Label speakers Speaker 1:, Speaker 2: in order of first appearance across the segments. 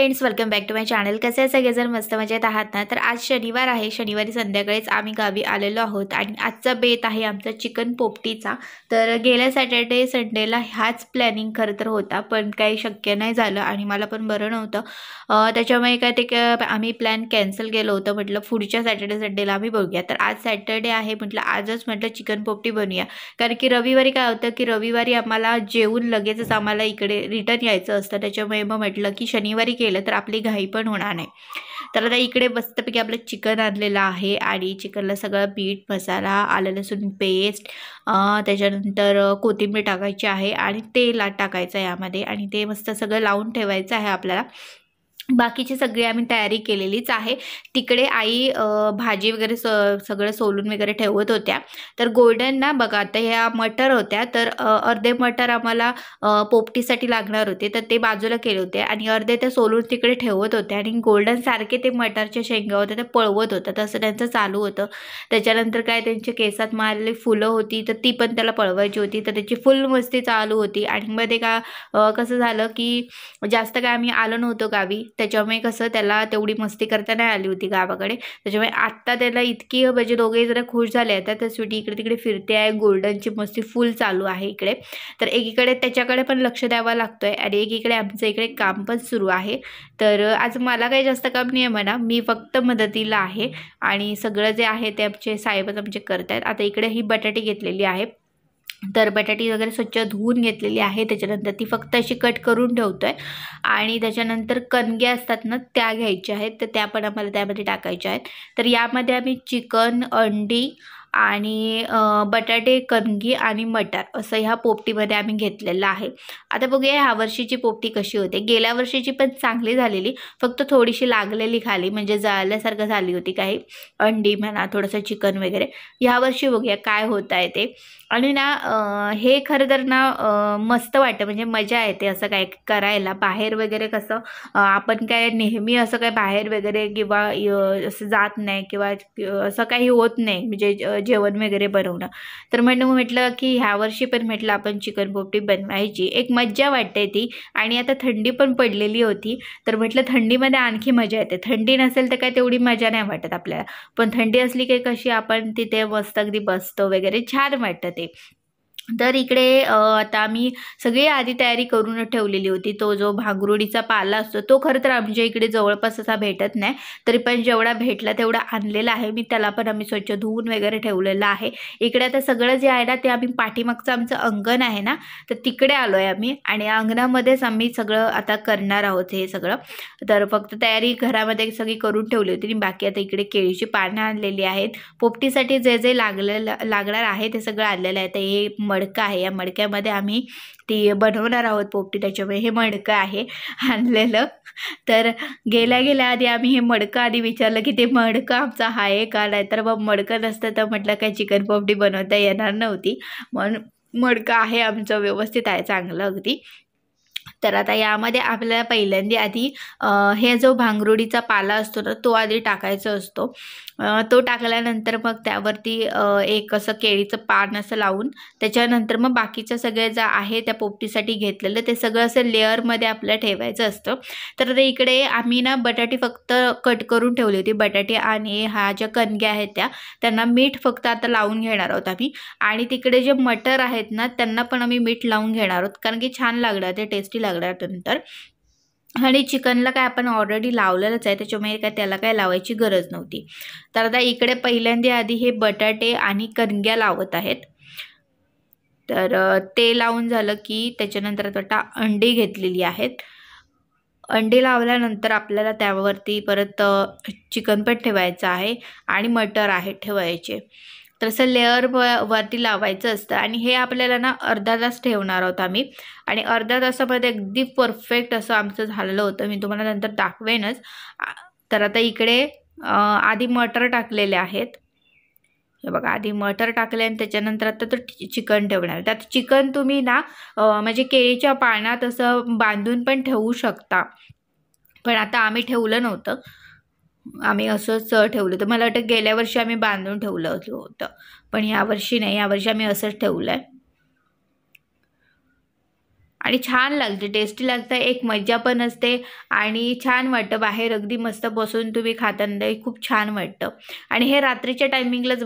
Speaker 1: Friends, welcome back to my channel. कसे सगळेजण मस्त मजेत आहात ना? तर आज शनिवार आहे। शनिवारी संध्याकाळीच आम्ही गावी आलेलो आहोत आणि आजचा बेत आहे आमचा चिकन पोपटीचा। तर गेल्या सॅटर्डे संडेला ह्याच प्लॅनिंग खरं तर होता, पण काही शक्य नाही झालं आणि मला पण बरं नव्हतं। त्याच्यामुळे काय ते आम्ही प्लॅन कॅन्सल केलं होतं। म्हटलं पुढच्या सॅटर्डे संडेला आम्ही बघूया। तर आज सॅटर्डे आहे, म्हटलं आजच म्हटलं चिकन पोपटी बनवूया। कारण की रविवारी काय होतं की रविवारी आम्हाला जेवून लगेचच आम्हाला इकडे रिटर्न यायचं असतं। त्याच्यामुळे मग म्हटलं की शनिवारी केलं तर आपली घाई पण होणार नाही। तर आता इकडे मस्तपैकी आपलं चिकन आणलेलं आहे आणि चिकनला सगळं मीठ, मसाला, आलं लसूण पेस्ट, त्याच्यानंतर कोथिंबीर टाकायची आहे आणि तेल टाकायचं आहे यामध्ये आणि ते मस्त सगळं लावून ठेवायचं आहे आपल्याला। बाकीची सगळी आम्ही तयारी केलेलीच आहे। तिकडे आई भाजी वगैरे सगळं सोलून वगैरे ठेवत होत्या। तर गोल्डन ना बघा, आता ह्या मटर होत्या, तर अर्धे मटर आम्हाला पोपटीसाठी लागणार होते, तर ते बाजूला केले होते आणि अर्धे ते सोलून तिकडे ठेवत होते आणि गोल्डन सारखे ते मटरच्या शेंगा होत्या ते पळवत होतं, तसं त्यांचं चालू होतं। त्याच्यानंतर काय त्यांच्या केसात मारलेली फुलं होती, तर ती पण त्याला पळवायची होती, तर त्याची फुल मस्ती चालू होती। आणि मध्ये कसं झालं की जास्त काय आम्ही आलो नव्हतो गावी, त्याच्यामुळे कसं त्याला तेवढी मस्ती करता नाही आली होती गावाकडे। त्याच्यामुळे आत्ता त्याला इतकी म्हणजे दोघे जरा खुश झाले आता, तर स्वीटी इकडे तिकडे फिरते आहे, गोल्डनची मस्ती फुल चालू आहे इकडे। तर एकीकडे त्याच्याकडे पण लक्ष द्यावं लागतंय आणि एकीकडे आमचं इकडे काम पण सुरू आहे। तर आज मला काही जास्त काम नाही आहे म्हणा, मी फक्त मदतीला आहे आणि सगळं जे आहे ते आमचे साहेबच आमचे करतायत। आता इकडे ही बटाटी घेतलेली आहे, तर बटाटी वगैरे स्वच्छ धुवून घेतलेली आहे। त्याच्यानंतर ती फक्त अशी कट करून ठेवतोय आणि त्याच्यानंतर कणग्या असतात ना त्या घ्यायच्या आहेत, तर त्या पण आम्हाला त्यामध्ये टाकायच्या आहेत। तर यामध्ये आम्ही चिकन, अंडी आणि बटाटे, कणगी आणि मटर असं ह्या पोपटीमध्ये आम्ही घेतलेलं आहे। आता बघूया ह्या वर्षीची पोपटी कशी होते। गेल्या वर्षीची पण चांगली झालेली, फक्त थोडीशी लागलेली खाली, म्हणजे जळल्यासारखं झाली होती काही अंडी म्हणा, थोडंसं चिकन वगैरे। ह्या वर्षी बघूया काय होत आहे ते। आणि ना हे खरं तर ना मस्त वाटतं, म्हणजे मजा येते असं काय करायला। बाहेर वगैरे कसं आपण काय नेहमी असं काय बाहेर वगैरे किंवा असं जात नाही किंवा असं काही होत नाही, म्हणजे जेवण वगैरे बनवणं। तर म्हटलं की ह्या वर्षी पण म्हटलं आपण चिकन पोपटी बनवायची, एक मज्जा वाटते ती। आणि आता थंडी पण पडलेली होती, तर म्हटलं थंडीमध्ये आणखी मजा येते। थंडी नसेल तर काय तेवढी मजा नाही वाटत आपल्याला, पण थंडी असली की कशी आपण तिथे मस्त अगदी बसतो वगैरे, छान वाटतं ते। तर इकडे आता आम्ही सगळी आधी तयारी करून ठेवलेली होती। तो जो भांगरुडीचा पाला असतो तो खरं तर आमच्या इकडे जवळपास असा भेटत नाही, तरी पण जेवढा भेटला तेवढा आणलेला आहे मी। त्याला पण आम्ही स्वच्छ धुवून वगैरे ठेवलेलं आहे। इकडे आता सगळं जे आहे ना ते आम्ही पाठीमागचं आमचं अंगण आहे ना, तर तिकडे आलो आहे आम्ही आणि अंगणामध्येच आम्ही सगळं आता करणार आहोत हे सगळं। तर फक्त तयारी घरामध्ये सगळी करून ठेवली होती आणि बाकी आता इकडे केळीची पानं आणलेली आहेत। पोपटीसाठी जे जे लागणार आहे ते सगळं आणलेलं आहे। तर हे मडकं आहे, या मडक्यामध्ये आम्ही ती बनवणार आहोत पोपटी, त्याच्यामुळे हे मडकं आहे आणलेलं। तर गेल्या आधी आम्ही हे मडकं आधी विचारलं की ते मडकं आमचं आहे का, नाहीतर मग मडकं नसतं तर म्हटलं काय चिकन पोपटी बनवता येणार नव्हती। म्हणून मडकं आहे आमचं, व्यवस्थित आहे, चांगलं अगदी। तर आता यामध्ये आपल्याला पहिल्यांदा आधी हे जो भांगरुडीचा पाला असतो ना तो आधी टाकायचा असतो। तो टाकल्यानंतर मग त्यावरती एक असं केळीचं पान असं लावून त्याच्यानंतर मग बाकीचं सगळं जे आहे त्या पोपटीसाठी घेतलेलं ते सगळं असं लेअरमध्ये आपल्याला ठेवायचं असतं। तर ते इकडे आम्ही ना बटाटे फक्त कट करून ठेवली होती, बटाटे आणि ह्या ज्या कणग्या आहेत त्यांना मीठ फक्त आता लावून घेणार आहोत आम्ही। आणि तिकडे जे मटर आहेत ना त्यांना पण आम्ही मीठ लावून घेणार आहोत, कारण की छान लागणार, ते टेस्टी लागणार नंतर। आणि चिकनला काय आपण ऑलरेडी लावलेलंच आहे, त्याच्यामुळे काय त्याला काय लावायची गरज नव्हती। तर आता इकडे पहिल्यांदा आधी हे बटाटे आणि कणग्या लावत आहेत। तर ते लावून झालं की त्याच्यानंतर आता अंडी घेतलेली आहेत। अंडी लावल्यानंतर आपल्याला त्यावरती परत चिकन पण ठेवायचं आहे आणि मटर आहे ठेवायचे। तर असं लेअर वरती लावायचं असतं आणि हे आपल्याला ना अर्धा तास ठेवणार आहोत आम्ही। आणि अर्ध्या तासामध्ये अगदी परफेक्ट असं आमचं झालेलं होतं, मी तुम्हाला नंतर दाखवेनच। तर आता इकडे आधी मटर टाकलेले आहेत, हे बघा, आधी मटर टाकले आणि त्याच्यानंतर आता तो चिकन ठेवणार। त्यात चिकन तुम्ही ना म्हणजे केळीच्या पानात असं बांधून पण ठेवू शकता, पण आता आम्ही ठेवलं नव्हतं, आम्ही असंच ठेवलं होतं। मला वाटतं गेल्या वर्षी आम्ही बांधून ठेवलं होतं, पण यावर्षी नाही, यावर्षी आम्ही असंच ठेवलं आहे। आणि छान लागते, टेस्टी लागतं, एक मज्जा पण असते आणि छान वाटतं. बाहेर अगदी मस्त बसून तुम्ही खाताना खूप छान वाटतं. आणि हे रात्रीच्या टायमिंगलाच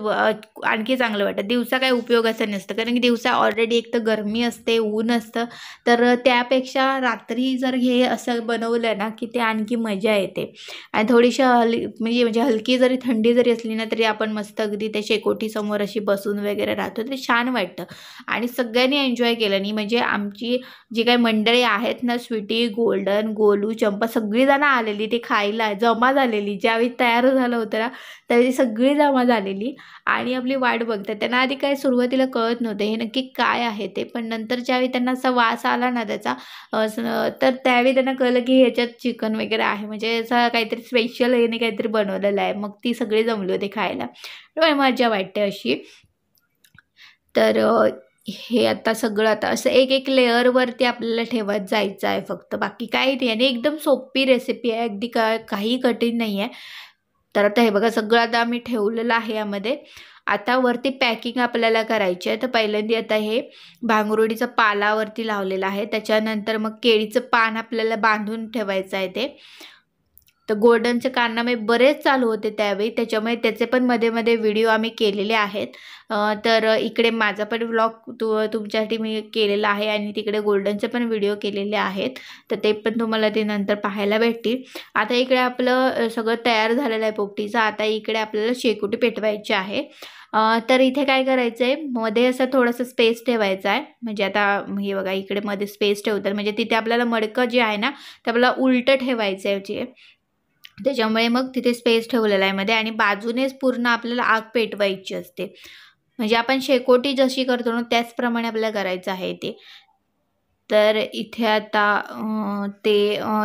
Speaker 1: आणखी चांगलं वाटतं. दिवसा काही उपयोगाचं नसतं, कारण की दिवसा ऑलरेडी एक तर गरमी असते, ऊन असतं, तर त्यापेक्षा रात्री जर हे असं बनवलं ना की ते आणखी मजा येते. आणि थोडीशी म्हणजे हलकी जरी थंडी जरी असली ना तरी आपण मस्त अगदी त्या शेकोटीसमोर अशी बसून वगैरे राहतो, ते छान वाटतं. आणि सगळ्यांनी एन्जॉय केलं नाही, म्हणजे आमची जी काही मंडळी आहेत ना, स्वीटी, गोल्डन, गोलू, चंपा सगळीजणं आलेली ती खायला जमा झालेली. ज्यावेळी तयार झालं होतं ना त्यावेळी सगळी जमा झालेली आणि आपली वाट बघतात. त्यांना आधी काय सुरुवातीला कळत नव्हतं हे नक्की काय आहे ते, पण नंतर ज्यावेळी त्यांना असा वास आला ना त्याचा तर त्यावेळी त्यांना कळलं की ह्याच्यात चिकन वगैरे आहे, म्हणजे असं काहीतरी स्पेशल याने काहीतरी बनवलेलं आहे. मग ती सगळी जमली होती खायला, मजा वाटते अशी. तर हे आता सगळं आता असं एक लेअरवरती आपल्याला ठेवत जायचं आहे फक्त, बाकी काही नाही. आणि एकदम सोपी रेसिपी आहे, अगदी काही कठीण नाही आहे. तर आता हे बघा सगळं आता आम्ही ठेवलेलं आहे यामध्ये. आता वरती पॅकिंग आपल्याला करायची आहे. तर पहिल्यांदा आता हे भांगरुडीचा पालावरती लावलेला आहे, त्याच्यानंतर मग केळीचं पान आपल्याला बांधून ठेवायचं आहे ते. तर गोल्डनचे कारनामे बरेच चालू होते त्यावेळी, त्याच्यामुळे त्याचे पण मध्ये मध्ये व्हिडिओ आम्ही केलेले आहेत. तर इकडे माझा पण व्लॉग तुमच्यासाठी मी केलेला आहे आणि तिकडे गोल्डनचे पण व्हिडिओ केलेले आहेत, तर ते पण तुम्हाला ते नंतर पाहायला भेटतील. आता इकडे आपलं सगळं तयार झालेलं आहे पोपटीचं. आता इकडे आपल्याला शेकोटी पेटवायची आहे. तर इथे काय करायचं आहे, मध्ये असं थोडंसं स्पेस ठेवायचा आहे. म्हणजे आता हे बघा इकडे मध्ये स्पेस ठेवतात, म्हणजे तिथे आपल्याला मडकं जे आहे ना ते आपल्याला उलटं ठेवायचं आहे जे, त्याच्यामुळे मग तिथे स्पेस ठेवलेला आहे मध्ये. आणि बाजूनेच पूर्ण आपल्याला आग पेटवायची असते, म्हणजे आपण शेकोटी जशी करतो ना त्याचप्रमाणे आपल्याला करायचं आहे ते. तर इथे आता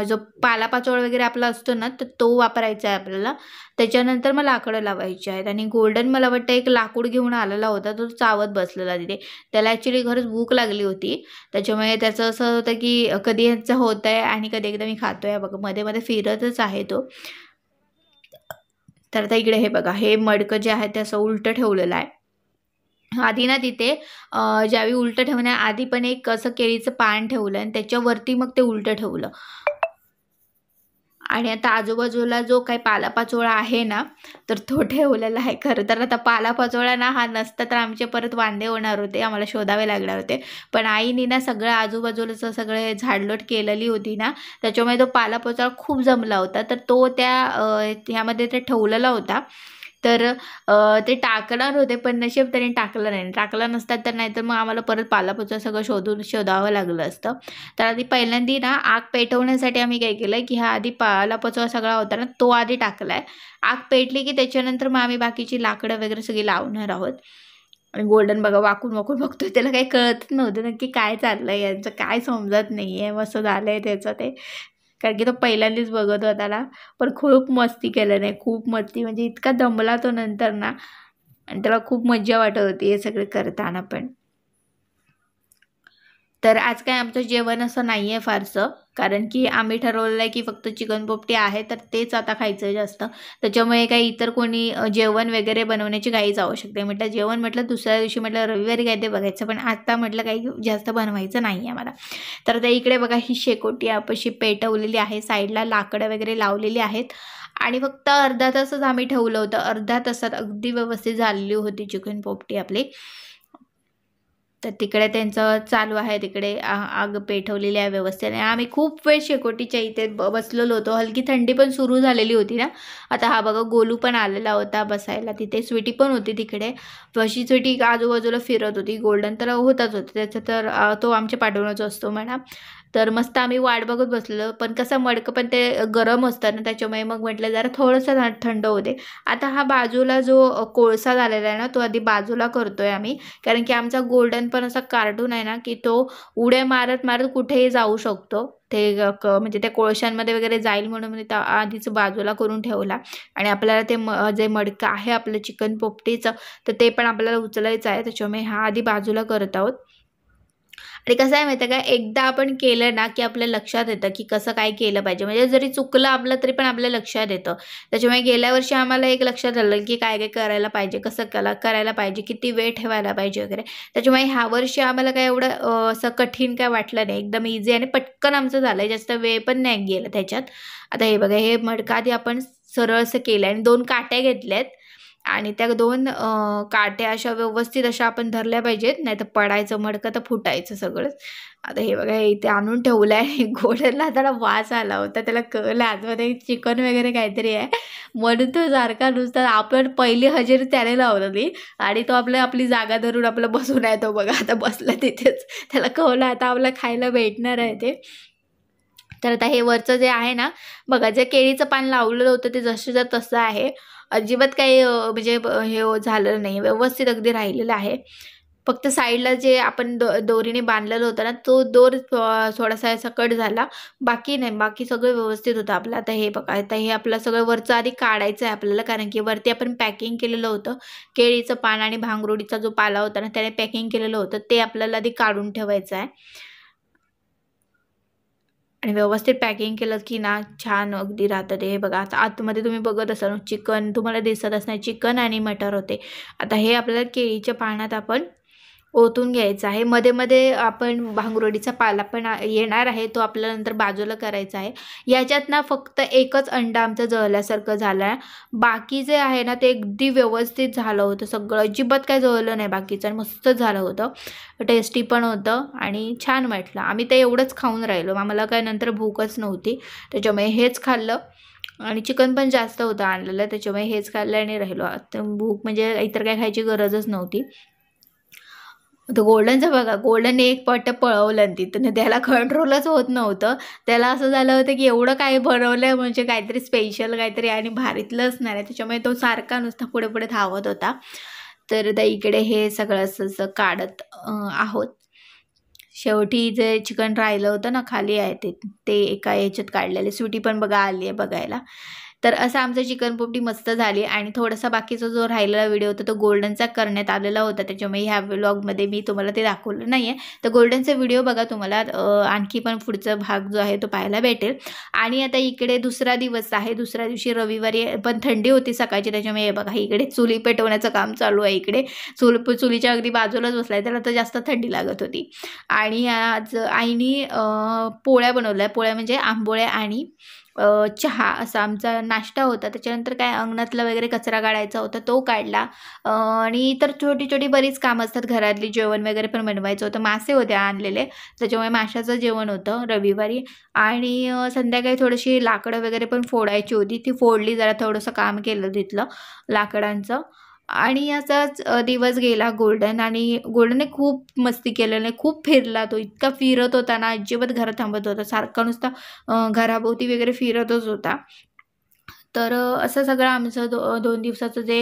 Speaker 1: जो पालापाचोळा वगैरे आपला असतो ना तर तो वापरायचा आहे आपल्याला. त्याच्यानंतर मग लाकडं लावायची आहेत. आणि गोल्डन मला वाटतं एक लाकूड घेऊन आलेला होता, तो चावत बसलेला तिथे. त्याला ॲक्च्युली खरंच भूक लागली होती, त्याच्यामुळे त्याचं असं होतं की कधी ह्याचं होत आहे आणि कधी एकदा मी खातो आहे बघा, मध्ये मध्ये फिरतच आहे तो. तर आता इकडे हे बघा हे मडकं जे आहे ते असं उलटं ठेवलेलं आहे. आधी ना तिथे ज्यावेळी उलटं ठेवण्याआधी पण एक असं केळीचं पान ठेवलं आणि त्याच्यावरती मग ते उलटं ठेवलं. आणि आता आजूबाजूला जो काही पालापाचोळा आहे ना तर तो ठेवलेला आहे. खरं तर आता पालापाचोळा ना हा नसता तर आमचे परत वांदे होणार होते, आम्हाला शोधावे लागणार होते. पण आईने ना सगळं आजूबाजूलाचं सगळे झाडलोट केलेली होती ना, त्याच्यामुळे तो पालापाचोळा खूप जमला होता. तर तो ह्यामध्ये ते ठेवलेला होता. तर ते टाकणार होते पण नशीब त्याने टाकलं नाही. टाकलं नसतात तर नाहीतर मग आम्हाला परत पालापाचोळा सगळं शोधावं लागलं असतं. तर आधी पहिल्यांदा ना आग पेटवण्यासाठी आम्ही काय केलं की हा आधी पालापाचोळा सगळा होता ना तो आधी टाकला आहे. आग पेटली की त्याच्यानंतर मग आम्ही बाकीची लाकडं वगैरे सगळी लावणार आहोत. आणि गोल्डन बघा वाकून वाकून बघतोय, त्याला काही कळत नव्हतं नक्की काय चाललं आहे, यांचं काय समजत नाही आहे, मस्त झालं आहे त्याचं ते. कारण की तो पहिल्यांदाच बघत होता ना, पण खूप मस्ती केलं नाही, खूप मस्ती म्हणजे इतका दमला तो नंतर ना, आणि त्याला खूप मज्जा वाटत होती हे सगळं करताना पण. तर आज काय आमचं जेवण असं नाही आहे फारसं, कारण की आम्ही ठरवलं आहे की फक्त चिकन पोपटी आहे तर तेच आता खायचं आहे जास्त. त्याच्यामुळे काही इतर कोणी जेवण वगैरे बनवण्याची काहीच आवश्यकता नाही. म्हटलं जेवण म्हटलं दुसऱ्या दिवशी म्हटलं रविवारी काय ते बघायचं, पण आता म्हटलं काही जास्त बनवायचं नाही आहे मला. तर आता इकडे बघा ही शेकोटी आपशी पेटवलेली आहे, साईडला लाकडं वगैरे लावलेली आहेत. आणि फक्त अर्धा तासच आम्ही ठेवलं होतं, अर्ध्या तासात अगदी व्यवस्थित झालेली होती चिकन पोपटी आपली. तर तिकडे त्यांचं चालू आहे, तिकडे आग पेटवलेली आहे व्यवस्थित. आणि आम्ही खूप वेळ शेकोटीच्या इथे बसलेलो होतो, हलकी थंडी पण सुरू झालेली होती ना. आता हा बघा गोलू पण आलेला होता बसायला तिथे, स्वीटी पण होती तिकडे. तशी स्वीटी आजूबाजूला फिरत होती, गोल्डन तर होताच होता त्याचं, तर तो आमच्या पाठवण्याचा असतो म्हणा. तर मस्त आम्ही वाट बघत बसलो, पण कसं मडकं पण ते गरम असतं ना त्याच्यामुळे मग म्हटलं जरा थोडंसं थंड होते. आता हा बाजूला जो कोळसा झालेला आहे ना तो आधी बाजूला करतोय आम्ही, कारण की आमचा गोल्डन पण असा कार्टून आहे ना की तो उड्या मारत मारत कुठेही जाऊ शकतो. ते म्हणजे त्या कोळशांमध्ये वगैरे जाईल म्हणून मी आधीच बाजूला करून ठेवला. आणि आपल्याला ते जे मडकं आहे आपलं चिकन पोपटीचं तर ते पण आपल्याला उचलायचं आहे, त्याच्यामुळे हा आधी बाजूला करत आहोत. आणि कसं आहे माहिती आहे का, एकदा आपण केलं ना की आपल्या लक्षात येतं की कसं काय केलं पाहिजे. म्हणजे जरी चुकलं आपलं तरी पण आपल्या लक्षात येतं. त्याच्यामुळे गेल्या वर्षी आम्हाला एक लक्षात आलं की काय काय करायला पाहिजे, कसं करायला पाहिजे, किती वेळ ठेवायला पाहिजे वगैरे. त्याच्यामुळे ह्या वर्षी आम्हाला काय एवढं असं कठीण काय वाटलं नाही. एकदम इझी आणि पटकन आमचं झालं. जास्त वेळ पण नाही गेला त्याच्यात. आता हे बघा, हे मडकं आधी आपण सरळ असं केलं आणि 2 काट्या घेतल्यात आणि त्या 2 काट्या अशा व्यवस्थित अशा आपण धरल्या पाहिजेत, नाहीतर पडायचं मडकं तर फुटायचं सगळंच. आता हे बघा, हे इथे आणून ठेवलं आहे. गोल्डनला जरा वास आला होता, त्याला कळलं आतमध्ये चिकन वगैरे काहीतरी आहे, म्हणून तो सारखा नुसता आपण पहिली हजेरी त्याने लावलेली आणि तो आपली जागा धरून आपलं बसून आहे. तो बघा आता बसला तिथेच. त्याला कळलं आता आपल्याला खायला भेटणार आहे ते. तर आता हे वरचं जे आहे ना, बघा जे केळीचं पान लावलेलं होतं ते जसंच्या तसं आहे. अजिबात काही म्हणजे हे झालेलं नाही, व्यवस्थित अगदी राहिलेलं आहे. फक्त साईडला जे आपण दोरीने बांधलेलं होतं ना, तो दोर थोडासा असा कट झाला. बाकी नाही, बाकी सगळं व्यवस्थित होतं आपलं. आता हे बघा, आता हे आपलं सगळं वरचं आधी काढायचं आहे आपल्याला, कारण की वरती आपण पॅकिंग केलेलं होतं. केळीचं पान आणि भांगरुडीचा जो पाला होता ना, त्याने पॅकिंग केलेलं होतं, ते आपल्याला आधी काढून ठेवायचं आहे. आणि व्यवस्थित पॅकिंग केलं की ना छान अगदी राहतं ते. हे बघा, आता आतमध्ये तुम्ही बघत असाल चिकन तुम्हाला दिसत असणार, चिकन आणि मटर होते. आता हे आपल्याला केळीच्या पानात आपण ओतून घ्यायचं आहे. मध्ये मध्ये आपण भांगरोडीचा पाला पण येणार आहे, तो आपल्याला नंतर बाजूला करायचा आहे. याच्यात ना फक्त एकच अंडा आमचं जळल्यासारखं झालं आहे. बाकी जे आहे ना ते अगदी व्यवस्थित झालं होतं सगळं, अजिबात काय जळलं नाही बाकीचं आणि मस्त झालं होतं. टेस्टी पण होतं आणि छान वाटलं. आम्ही ते एवढंच खाऊन राहिलो, आम्हाला काय नंतर भूकच नव्हती, त्याच्यामुळे हेच खाल्लं. आणि चिकन पण जास्त होतं आणलेलं, त्याच्यामुळे हेच खाल्लं आणि राहिलो. भूक म्हणजे इतर काय खायची गरजच नव्हती. तर गोल्डनचं बघा, गोल्डन एक पट पळवलं तिथं, त्याला कंट्रोलच होत नव्हतं. त्याला असं झालं होतं की एवढं काय बनवलं म्हणजे काहीतरी स्पेशल काहीतरी आणि भारीतलं असणार आहे, त्याच्यामुळे तो सारखा नुसता पुढे पुढे धावत होता. तर इकडे हे सगळं असं काढत आहोत. शेवटी जे चिकन राहिलं होतं ना खाली आहे ते एका याच्यात काढलेले. स्वीटी पण बघा आली आहे बघायला. तर असं आमचं चिकन पोपटी मस्त झाली आणि थोडासा बाकीचा जो राहिलेला व्हिडिओ होता तो गोल्डनचा करण्यात आलेला होता, त्याच्यामुळे ह्या व्लॉगमध्ये मी तुम्हाला ते दाखवलं नाही आहे. तर गोल्डनचा व्हिडिओ बघा, तुम्हाला आणखी पण पुढचा भाग जो आहे तो पाहायला भेटेल. आणि आता इकडे दुसरा दिवस आहे. दुसऱ्या दिवशी रविवारी पण थंडी होती सकाळची, त्याच्यामुळे बघा इकडे चुली पेटवण्याचं काम चालू आहे. इकडे चुलीच्या अगदी बाजूलाच बसलाय, त्याला तर जास्त थंडी लागत होती. आणि आज आईनी पोळ्या बनवल्या. पोळ्या म्हणजे आंबोळ्या आणि चहा असा आमचा नाश्ता होता. त्याच्यानंतर काय अंगणातला वगैरे कचरा काढायचा होता तो काढला. आणि इतर छोटी छोटी बरीच कामं असतात घरातली. जेवण वगैरे पण बनवायचं होतं. मासे होते आणलेले, त्याच्यामुळे माशाचं जेवण होतं रविवारी. आणि संध्याकाळी थोडीशी लाकडं वगैरे पण फोडायची होती, ती फोडली. जरा थोडंसं काम केलं तिथलं लाकडांचं. आणि असाच दिवस गेला गोल्डन. आणि गोल्डनने खूप मस्ती केलेली, खूप फिरला. तो इतका फिरत होता ना, अजिबात घरात थांबत होता, सारखा नुसता घराभोवती वगैरे फिरतच होता. तर असं सगळं आमचं 2 दिवसाचं जे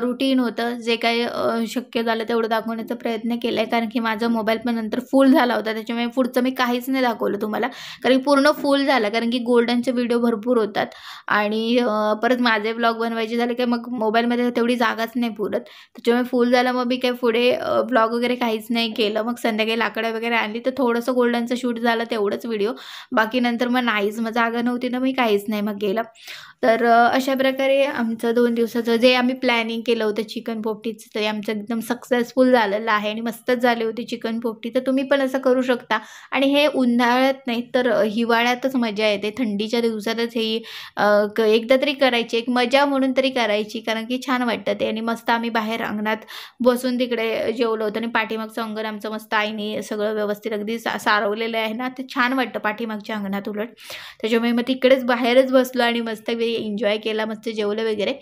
Speaker 1: रुटीन होतं, जे काही शक्य झालं तेवढं दाखवण्याचा प्रयत्न केला आहे. कारण की माझा मोबाईल पण नंतर फुल झाला होता, त्याच्यामुळे पुढचं मी काहीच नाही दाखवलं तुम्हाला, कारण की पूर्ण फुल झालं. कारण की गोल्डनचे व्हिडिओ भरपूर होतात आणि परत माझे व्लॉग बनवायचे झाले की मग मोबाईलमध्ये तेवढी जागाच नाही पुरत, त्याच्यामुळे फुल झालं. मग मी काय पुढे व्लॉग वगैरे काहीच नाही केलं. मग संध्याकाळी लाकडं वगैरे आणली तर थोडंसं गोल्डनचं शूट झालं, तेवढंच व्हिडिओ. बाकी नंतर मग नाहीच, मग जागा नव्हती ना, मी काहीच नाही मग केलं. तर अशा प्रकारे आमचं 2 दिवसाचं जे आम्ही प्लॅनिंग केलं होतं चिकन पोपटीचं, ते आमचं एकदम सक्सेसफुल झालेलं आहे आणि मस्तच झाली होती चिकन पोपटी. तर तुम्ही पण असं करू शकता. आणि हे उन्हाळ्यात नाही तर हिवाळ्यातच मजा येते, थंडीच्या दिवसातच ही एकदा तरी करायची, एक मजा म्हणून तरी करायची, कारण की छान वाटतं ते. आणि मस्त आम्ही बाहेर अंगणात बसून तिकडे जेवलो होतो. आणि पाठीमागचं अंगण आमचं मस्त आईने सगळं व्यवस्थित अगदी सारवलेलं आहे ना, ते छान वाटतं पाठीमागच्या अंगणात उलट. त्याच्यामुळे मग तिकडेच बाहेरच बसलो आणि मस्त एन्जॉय केला, मस्त जेवलं वगैरे.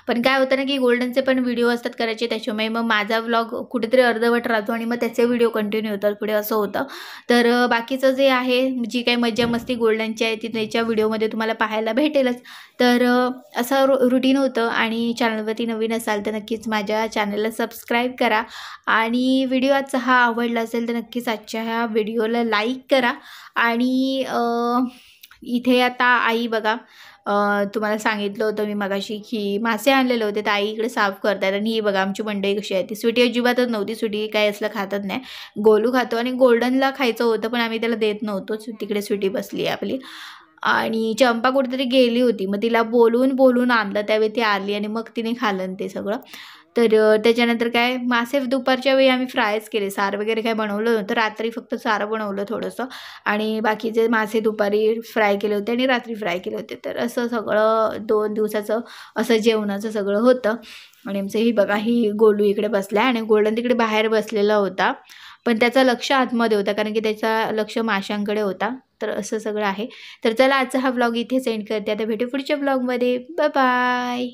Speaker 1: पण काय होतं ना की गोल्डनचे पण व्हिडिओ असतात करायचे, त्याच्यामुळे मग माझा व्लॉग कुठेतरी अर्धवट राहतो आणि मग त्याचे व्हिडिओ कंटिन्यू होतात पुढे, असं होतं. तर बाकीचं जे आहे, जी काही मजा मस्ती गोल्डनची आहे ती त्याच्या व्हिडिओमध्ये तुम्हाला पाहायला भेटेलच. तर असं रुटीन होतं. आणि चॅनलवरती नवीन असाल तर नक्कीच माझ्या चॅनलला सबस्क्राईब करा. आणि व्हिडिओ आजचा हा आवडला असेल तर नक्कीच आजच्या ह्या व्हिडिओला लाईक करा. आणि इथे आता आई बघा तुम्हाला सांगितलं होतं मी मगाशी की मासे आणलेले होते तर आई इकडे साफ करतात आणि ही बघा आमची मंडळी कशी आहे ती. स्वीटी अजिबातच नव्हती, स्वीटी काय असलं खातच नाही. गोलू खातो आणि गोल्डनला खायचं होतं पण आम्ही त्याला देत नव्हतो. तिकडे स्वीटी बसली आहे आपली. आणि चंपा कुठेतरी गेली होती, मग तिला बोलून बोलून आणलं, त्यावेळी ती आली आणि मग तिने खाल्लं ते सगळं. तर त्याच्यानंतर काय मासे दुपारच्या वेळी आम्ही फ्रायच केले, सार वगैरे काय बनवलं नव्हतं. रात्री फक्त सारं बनवलं थोडंसं आणि बाकीचे मासे दुपारी फ्राय केले होते आणि रात्री फ्राय केले होते. तर असं सगळं 2 दिवसाचं असं जेवणाचं सगळं होतं. आणि आमचं ही बघा ही गोलू इकडे बसला आणि गोल्डन तिकडे बाहेर बसलेला होता, पण त्याचं लक्ष आतमध्ये होतं कारण की त्याचा लक्ष माशांकडे होता. तर असं सगळं आहे. तर चला आजचा हा व्लॉग इथेच एंड करते. आता भेटू पुढच्या व्लॉगमध्ये. Bye bye.